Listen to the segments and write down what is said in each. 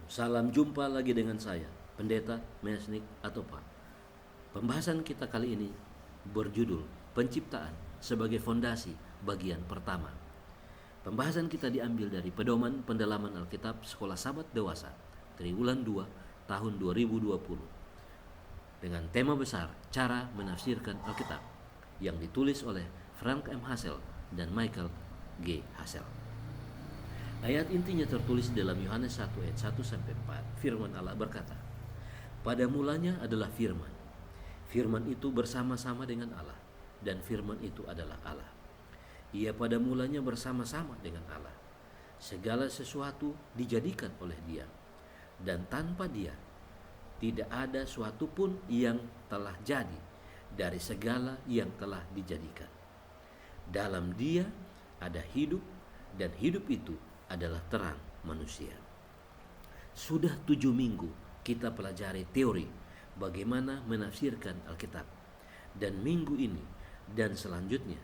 Salam jumpa lagi dengan saya, Pendeta Mesnik Atopa. Pembahasan kita kali ini berjudul Penciptaan sebagai Fondasi bagian pertama. Pembahasan kita diambil dari Pedoman Pendalaman Alkitab Sekolah Sabat Dewasa, Triwulan 2, tahun 2020. Dengan tema besar Cara Menafsirkan Alkitab, yang ditulis oleh Frank M. Hassel dan Michael G. Hassel. Ayat intinya tertulis dalam Yohanes 1 ayat 1 sampai 4. Firman Allah berkata, "Pada mulanya adalah firman. Firman itu bersama-sama dengan Allah, dan firman itu adalah Allah. Ia pada mulanya bersama-sama dengan Allah. Segala sesuatu dijadikan oleh Dia, dan tanpa Dia tidak ada suatu pun yang telah jadi dari segala yang telah dijadikan. Dalam Dia ada hidup, dan hidup itu adalah terang manusia." Sudah 7 minggu kita pelajari teori bagaimana menafsirkan Alkitab. Dan minggu ini dan selanjutnya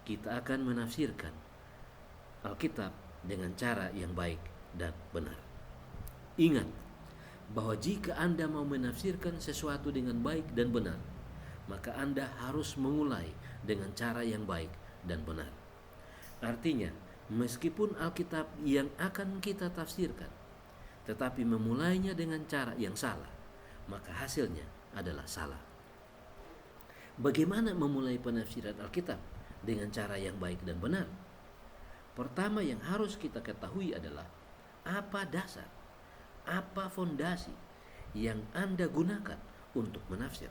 kita akan menafsirkan Alkitab dengan cara yang baik dan benar. Ingat bahwa jika Anda mau menafsirkan sesuatu dengan baik dan benar, maka Anda harus memulai dengan cara yang baik dan benar. Artinya, meskipun Alkitab yang akan kita tafsirkan, tetapi memulainya dengan cara yang salah, maka hasilnya adalah salah. Bagaimana memulai penafsiran Alkitab dengan cara yang baik dan benar? Pertama yang harus kita ketahui adalah apa dasar, apa fondasi yang Anda gunakan untuk menafsir.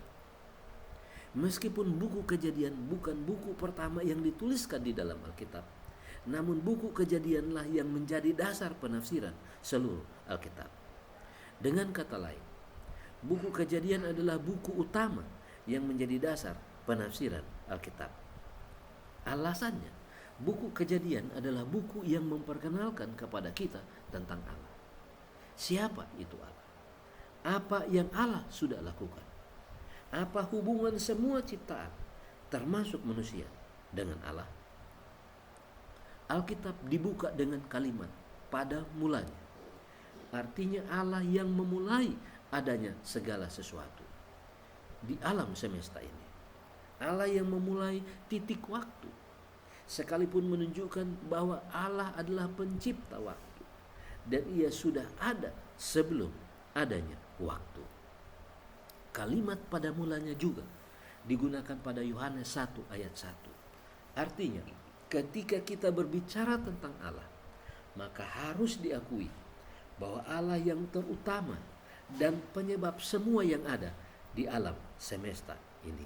Meskipun buku Kejadian bukan buku pertama yang dituliskan di dalam Alkitab, namun buku Kejadianlah yang menjadi dasar penafsiran seluruh Alkitab. Dengan kata lain, buku Kejadian adalah buku utama yang menjadi dasar penafsiran Alkitab. Alasannya, buku Kejadian adalah buku yang memperkenalkan kepada kita tentang Allah. Siapa itu Allah? Apa yang Allah sudah lakukan? Apa hubungan semua ciptaan, termasuk manusia, dengan Allah? Alkitab dibuka dengan kalimat pada mulanya. Artinya Allah yang memulai adanya segala sesuatu di alam semesta ini. Allah yang memulai titik waktu, sekalipun menunjukkan bahwa Allah adalah pencipta waktu dan Ia sudah ada sebelum adanya waktu. Kalimat pada mulanya juga digunakan pada Yohanes 1 ayat 1. Artinya, ketika kita berbicara tentang Allah, maka harus diakui bahwa Allah yang terutama dan penyebab semua yang ada di alam semesta ini.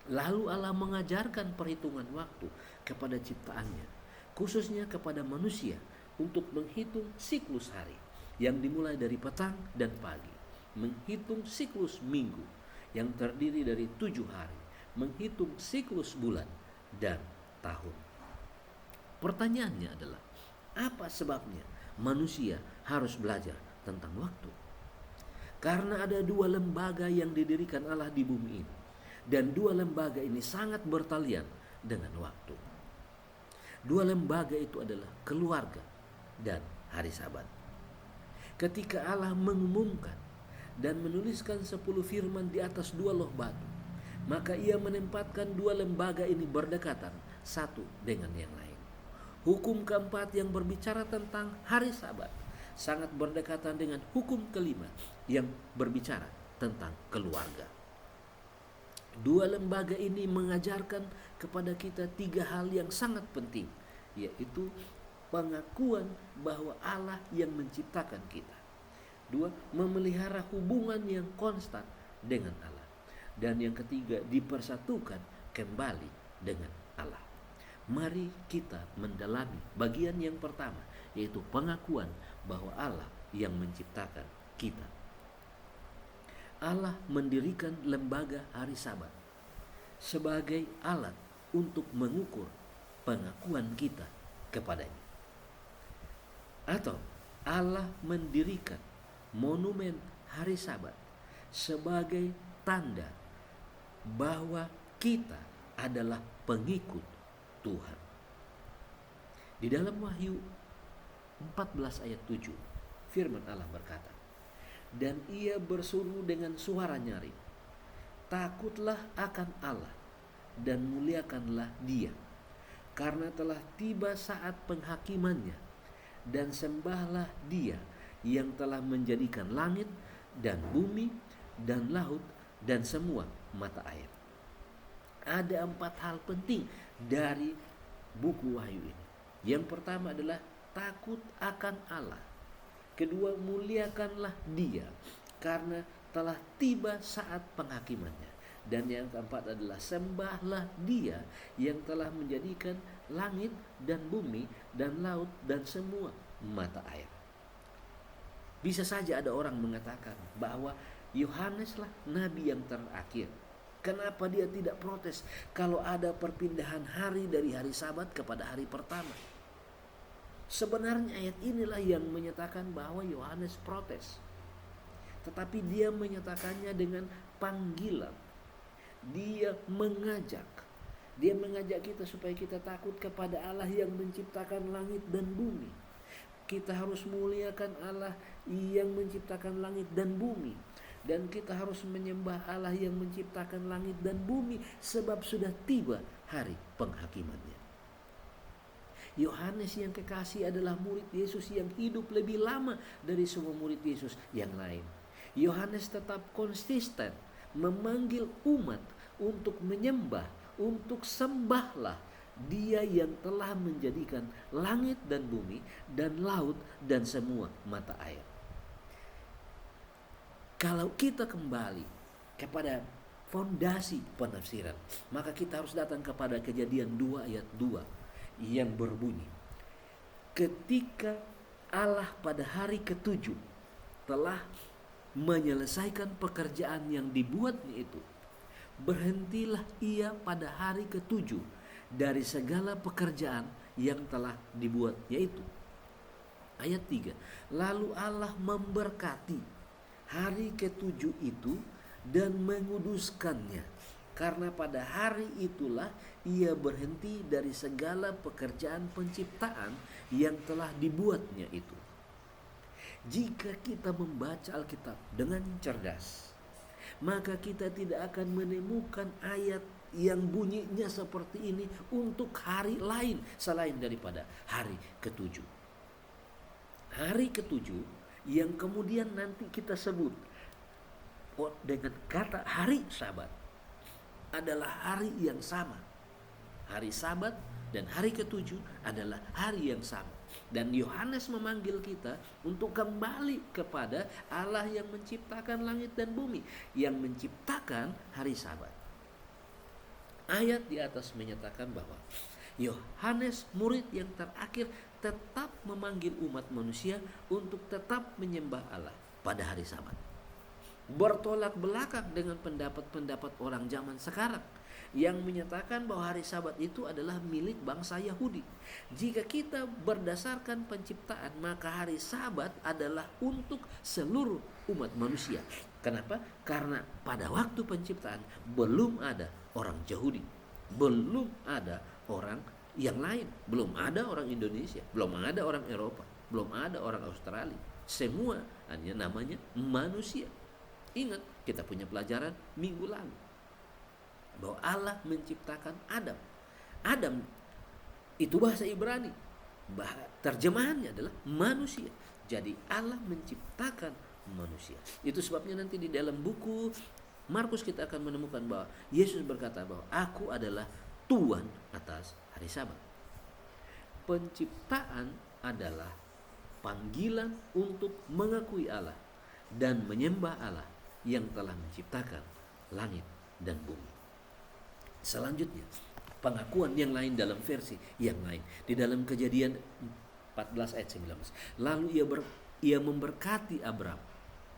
Lalu Allah mengajarkan perhitungan waktu kepada ciptaannya, khususnya kepada manusia, untuk menghitung siklus hari yang dimulai dari petang dan pagi, menghitung siklus minggu yang terdiri dari 7 hari, menghitung siklus bulan dan tahun. Pertanyaannya adalah, apa sebabnya manusia harus belajar tentang waktu? Karena ada 2 lembaga yang didirikan Allah di bumi ini, dan 2 lembaga ini sangat bertalian dengan waktu. 2 lembaga itu adalah keluarga dan hari Sabat. Ketika Allah mengumumkan dan menuliskan 10 firman di atas 2 loh batu, maka Ia menempatkan 2 lembaga ini berdekatan satu dengan yang lain. Hukum keempat yang berbicara tentang hari Sabat sangat berdekatan dengan hukum kelima yang berbicara tentang keluarga. 2 lembaga ini mengajarkan kepada kita 3 hal yang sangat penting, yaitu pengakuan bahwa Allah yang menciptakan kita. 2, memelihara hubungan yang konstan dengan Allah. Dan yang ketiga, dipersatukan kembali dengan Allah. Mari kita mendalami bagian yang pertama, yaitu pengakuan bahwa Allah yang menciptakan kita. Allah mendirikan lembaga hari Sabat sebagai alat untuk mengukur pengakuan kita kepadanya. Atau Allah mendirikan monumen hari Sabat sebagai tanda bahwa kita adalah pengikut Tuhan. Di dalam Wahyu 14 ayat 7, Firman Allah berkata, dan ia berseru dengan suara nyaring, takutlah akan Allah dan muliakanlah Dia, karena telah tiba saat penghakimannya, dan sembahlah Dia yang telah menjadikan langit dan bumi dan laut dan semua mata air. Ada 4 hal penting dari buku Wahyu ini. Yang pertama adalah takut akan Allah. Kedua, muliakanlah Dia karena telah tiba saat penghakimannya. Dan yang keempat adalah sembahlah Dia yang telah menjadikan langit dan bumi dan laut dan semua mata air. Bisa saja ada orang mengatakan bahwa Yohaneslah nabi yang terakhir. Kenapa dia tidak protes kalau ada perpindahan hari dari hari Sabat kepada hari pertama? Sebenarnya ayat inilah yang menyatakan bahwa Yohanes protes. Tetapi dia menyatakannya dengan panggilan. Dia mengajak kita supaya kita takut kepada Allah yang menciptakan langit dan bumi. Kita harus muliakan Allah yang menciptakan langit dan bumi. Dan kita harus menyembah Allah yang menciptakan langit dan bumi, sebab sudah tiba hari penghakimannya. Yohanes yang kekasih adalah murid Yesus yang hidup lebih lama dari semua murid Yesus yang lain. Yohanes tetap konsisten memanggil umat untuk menyembah, untuk sembahlah Dia yang telah menjadikan langit dan bumi dan laut dan semua mata air. Kalau kita kembali kepada fondasi penafsiran, maka kita harus datang kepada Kejadian 2 ayat 2 yang berbunyi, ketika Allah pada hari ke-7 telah menyelesaikan pekerjaan yang dibuatnya itu, berhentilah Ia pada hari ke-7 dari segala pekerjaan yang telah dibuatnya itu. Ayat 3, lalu Allah memberkati hari ke-7 itu dan menguduskannya, karena pada hari itulah Ia berhenti dari segala pekerjaan penciptaan yang telah dibuatnya itu. Jika kita membaca Alkitab dengan cerdas, maka kita tidak akan menemukan ayat yang bunyinya seperti ini untuk hari lain selain daripada hari ke-7. Hari ke-7 yang kemudian nanti kita sebut dengan kata hari Sabat adalah hari yang sama. Hari Sabat dan hari ke-7 adalah hari yang sama. Dan Yohanes memanggil kita untuk kembali kepada Allah yang menciptakan langit dan bumi, yang menciptakan hari Sabat. Ayat di atas menyatakan bahwa Yohanes, murid yang terakhir, tetap memanggil umat manusia untuk tetap menyembah Allah pada hari Sabat. Bertolak belakang dengan pendapat-pendapat orang zaman sekarang yang menyatakan bahwa hari Sabat itu adalah milik bangsa Yahudi. Jika kita berdasarkan penciptaan, maka hari Sabat adalah untuk seluruh umat manusia. Kenapa? Karena pada waktu penciptaan belum ada orang Yahudi, belum ada orang yang lain, belum ada orang Indonesia, belum ada orang Eropa, belum ada orang Australia. Semua hanya namanya manusia. Ingat, kita punya pelajaran minggu lalu bahwa Allah menciptakan Adam. Adam itu bahasa Ibrani, terjemahannya adalah manusia. Jadi Allah menciptakan manusia. Itu sebabnya nanti di dalam buku Markus kita akan menemukan bahwa Yesus berkata bahwa aku adalah Tuhan atas hari Sabat. Penciptaan adalah panggilan untuk mengakui Allah dan menyembah Allah yang telah menciptakan langit dan bumi. Selanjutnya, pengakuan yang lain dalam versi yang lain. Di dalam Kejadian 14 ayat 19. Lalu ia memberkati Abram.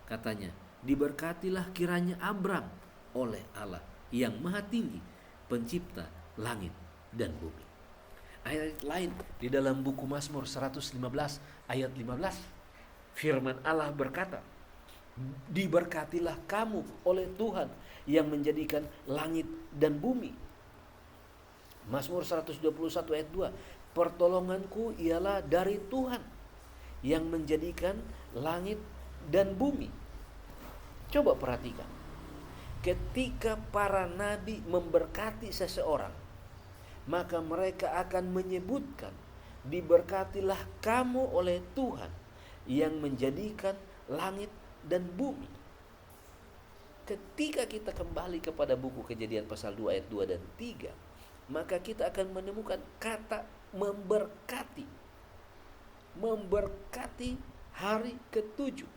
Katanya, diberkatilah kiranya Abram oleh Allah yang maha tinggi, pencipta langit dan bumi. Ayat lain di dalam buku Mazmur 115 ayat 15. Firman Allah berkata, diberkatilah kamu oleh Tuhan yang menjadikan langit dan bumi. Mazmur 121 ayat 2. Pertolonganku ialah dari Tuhan yang menjadikan langit dan bumi. Coba perhatikan. Ketika para nabi memberkati seseorang, maka mereka akan menyebutkan, diberkatilah kamu oleh Tuhan yang menjadikan langit dan bumi. Ketika kita kembali kepada buku Kejadian pasal 2 ayat 2 dan 3, maka kita akan menemukan kata memberkati. Memberkati hari ketujuh.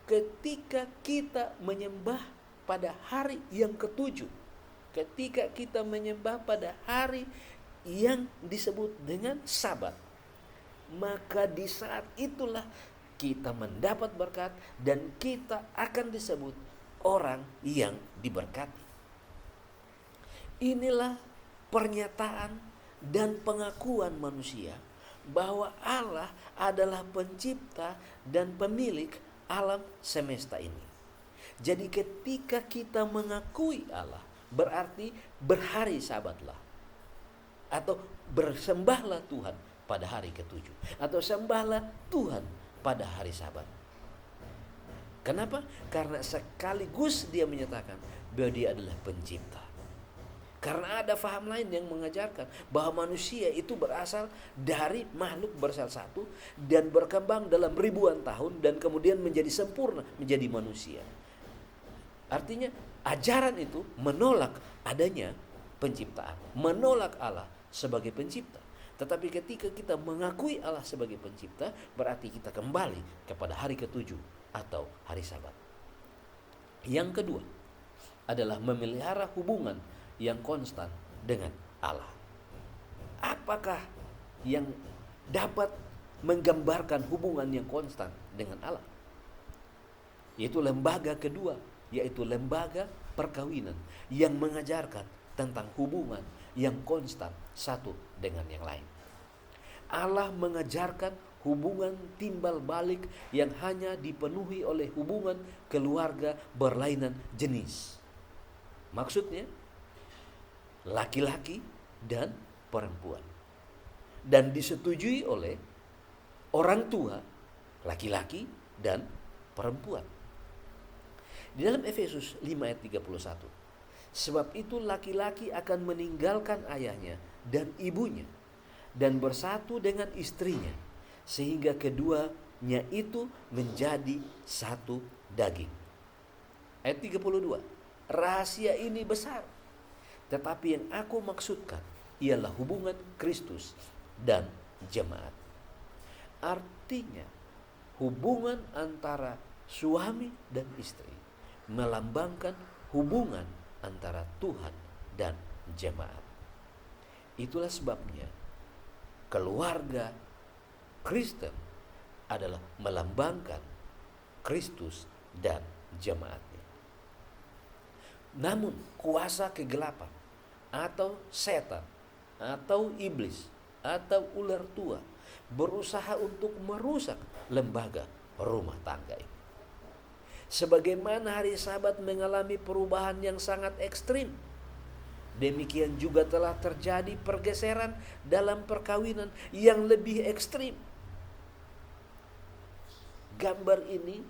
Ketika kita menyembah pada hari yang ketujuh, ketika kita menyembah pada hari yang disebut dengan Sabat, maka di saat itulah kita mendapat berkat dan kita akan disebut orang yang diberkati. Inilah pernyataan dan pengakuan manusia bahwa Allah adalah pencipta dan pemilik alam semesta ini. Jadi ketika kita mengakui Allah, berarti berhari Sabatlah, atau bersembahlah Tuhan pada hari ketujuh, atau sembahlah Tuhan pada hari Sabat. Kenapa? Karena sekaligus dia menyatakan bahwa dia adalah pencipta. Karena ada faham lain yang mengajarkan bahwa manusia itu berasal dari makhluk bersel satu dan berkembang dalam ribuan tahun dan kemudian menjadi sempurna, menjadi manusia. Artinya ajaran itu menolak adanya penciptaan, menolak Allah sebagai pencipta. Tetapi ketika kita mengakui Allah sebagai pencipta, berarti kita kembali kepada hari ketujuh atau hari Sabat. Yang kedua adalah memelihara hubungan yang konstan dengan Allah. Apakah yang dapat menggambarkan hubungan yang konstan dengan Allah? Yaitu lembaga kedua, yaitu lembaga perkawinan yang mengajarkan tentang hubungan yang konstan satu dengan yang lain. Allah mengajarkan hubungan timbal balik yang hanya dipenuhi oleh hubungan keluarga berlainan jenis. Maksudnya laki-laki dan perempuan. Dan disetujui oleh orang tua laki-laki dan perempuan. Di dalam Efesus 5 ayat 31, sebab itu laki-laki akan meninggalkan ayahnya dan ibunya dan bersatu dengan istrinya, sehingga keduanya itu menjadi satu daging. Ayat 32, rahasia ini besar, tetapi yang aku maksudkan ialah hubungan Kristus dan jemaat. Artinya hubungan antara suami dan istri melambangkan hubungan antara Tuhan dan jemaat. Itulah sebabnya keluarga Kristen adalah melambangkan Kristus dan jemaatnya. Namun kuasa kegelapan atau setan atau iblis atau ular tua berusaha untuk merusak lembaga rumah tangga ini. Sebagaimana hari Sabat mengalami perubahan yang sangat ekstrim, demikian juga telah terjadi pergeseran dalam perkawinan yang lebih ekstrim. Gambar ini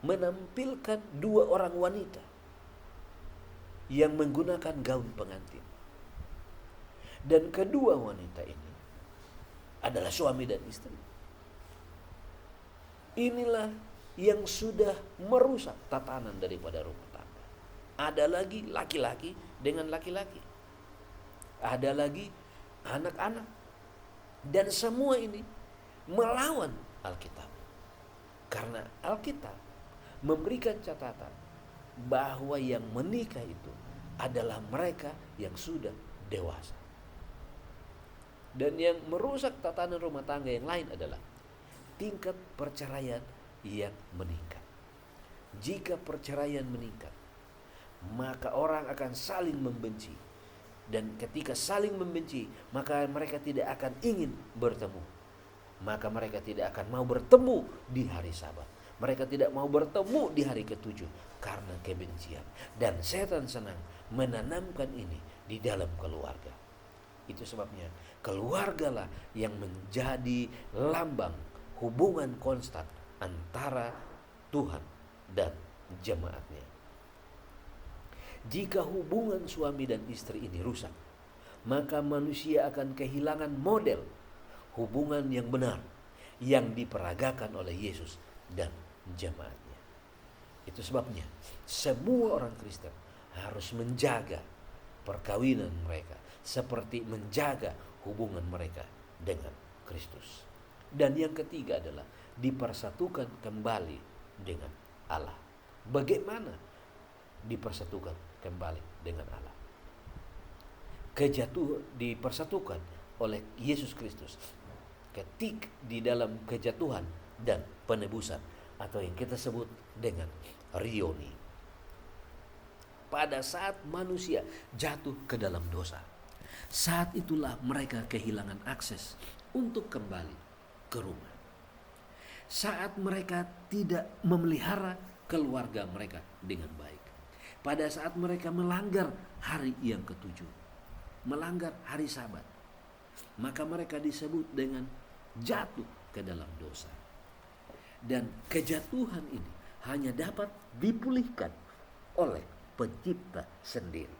menampilkan dua orang wanita yang menggunakan gaun pengantin. Dan kedua wanita ini adalah suami dan istri. Inilah yang sudah merusak tatanan daripada rumah tangga. Ada lagi laki-laki dengan laki-laki. Ada lagi anak-anak. Dan semua ini melawan Alkitab. Karena Alkitab memberikan catatan bahwa yang menikah itu adalah mereka yang sudah dewasa. Dan yang merusak tatanan rumah tangga yang lain adalah tingkat perceraian yang meningkat. Jika perceraian meningkat, maka orang akan saling membenci. Dan ketika saling membenci, maka mereka tidak akan ingin bertemu. Maka mereka tidak akan mau bertemu di hari Sabat. Mereka tidak mau bertemu di hari ketujuh karena kebencian. Dan setan senang menanamkan ini di dalam keluarga. Itu sebabnya keluargalah yang menjadi lambang hubungan konstan antara Tuhan dan jemaatnya. Jika hubungan suami dan istri ini rusak, maka manusia akan kehilangan model hubungan yang benar yang diperagakan oleh Yesus dan jemaatnya. Itu sebabnya semua orang Kristen harus menjaga perkawinan mereka seperti menjaga hubungan mereka dengan Kristus. Dan yang ketiga adalah dipersatukan kembali dengan Allah. Bagaimana dipersatukan kembali dengan Allah? Dipersatukan oleh Yesus Kristus ketika di dalam kejatuhan dan penebusan, atau yang kita sebut dengan rioni. Pada saat manusia jatuh ke dalam dosa, saat itulah mereka kehilangan akses untuk kembali ke rumah. Saat mereka tidak memelihara keluarga mereka dengan baik. Pada saat mereka melanggar hari yang ketujuh, melanggar hari Sabat, maka mereka disebut dengan jatuh ke dalam dosa. Dan kejatuhan ini hanya dapat dipulihkan oleh Pencipta sendiri.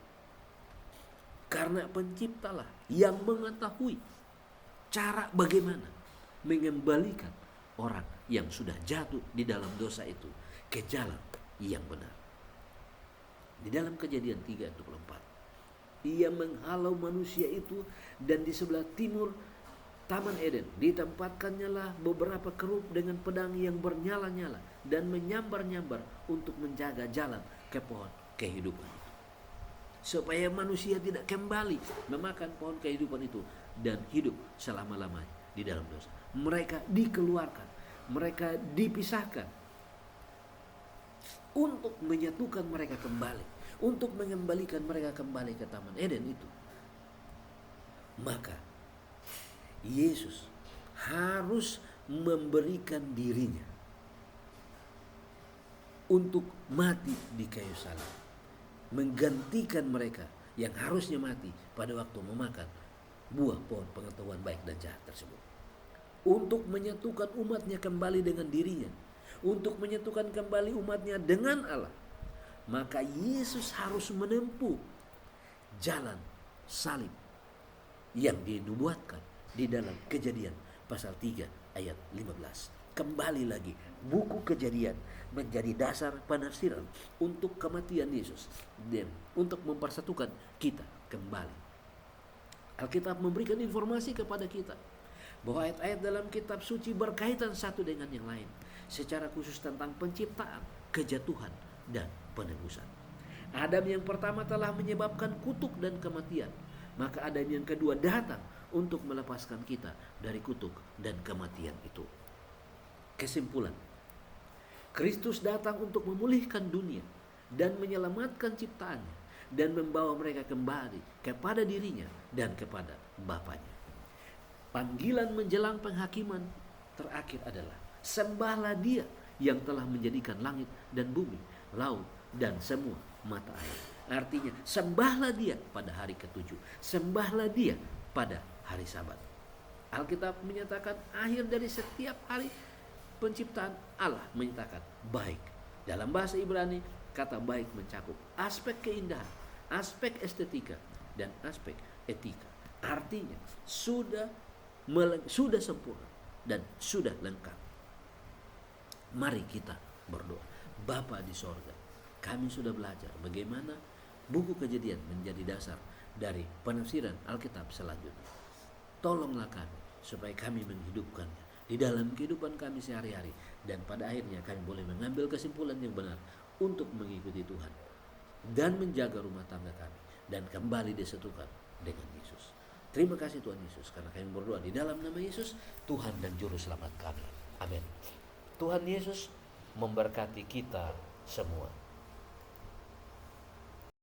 Karena Penciptalah yang mengetahui cara bagaimana mengembalikan orang yang sudah jatuh di dalam dosa itu ke jalan yang benar. Di dalam Kejadian 3 ayat 24, Ia menghalau manusia itu, dan di sebelah timur Taman Eden ditempatkannya lah beberapa kerup dengan pedang yang bernyala-nyala dan menyambar-nyambar untuk menjaga jalan ke pohon kehidupan, supaya manusia tidak kembali memakan pohon kehidupan itu dan hidup selama-lamanya di dalam dosa. Mereka dikeluarkan, mereka dipisahkan untuk menyatukan mereka kembali, untuk mengembalikan mereka kembali ke Taman Eden itu. Maka Yesus harus memberikan dirinya untuk mati di kayu salib, menggantikan mereka yang harusnya mati pada waktu memakan buah pohon pengetahuan baik dan jahat tersebut, untuk menyatukan umatnya kembali dengan dirinya, untuk menyatukan kembali umatnya dengan Allah. Maka Yesus harus menempuh jalan salib yang dinubuatkan di dalam Kejadian pasal 3 ayat 15. Kembali lagi buku Kejadian menjadi dasar penafsiran untuk kematian Yesus dan untuk mempersatukan kita kembali. Alkitab memberikan informasi kepada kita bahwa ayat-ayat dalam kitab suci berkaitan satu dengan yang lain, secara khusus tentang penciptaan, kejatuhan, dan penebusan. Adam yang pertama telah menyebabkan kutuk dan kematian, maka Adam yang kedua datang untuk melepaskan kita dari kutuk dan kematian itu. Kesimpulan, Kristus datang untuk memulihkan dunia dan menyelamatkan ciptaannya dan membawa mereka kembali kepada dirinya dan kepada Bapanya. Panggilan menjelang penghakiman terakhir adalah sembahlah Dia yang telah menjadikan langit dan bumi, laut dan semua mata air. Artinya sembahlah Dia pada hari ketujuh, sembahlah Dia pada hari Sabat. Alkitab menyatakan akhir dari setiap hari penciptaan Allah menyatakan baik. Dalam bahasa Ibrani, kata baik mencakup aspek keindahan, aspek estetika, dan aspek etika. Artinya sudah sempurna dan sudah lengkap. Mari kita berdoa. Bapa di sorga, kami sudah belajar bagaimana buku Kejadian menjadi dasar dari penafsiran Alkitab selanjutnya. Tolonglah kami supaya kami menghidupkannya di dalam kehidupan kami sehari-hari, dan pada akhirnya kami boleh mengambil kesimpulan yang benar untuk mengikuti Tuhan dan menjaga rumah tangga kami dan kembali disatukan dengan Yesus. Terima kasih Tuhan Yesus, karena kami berdoa di dalam nama Yesus, Tuhan dan Juru Selamat kami. Amin. Tuhan Yesus memberkati kita semua.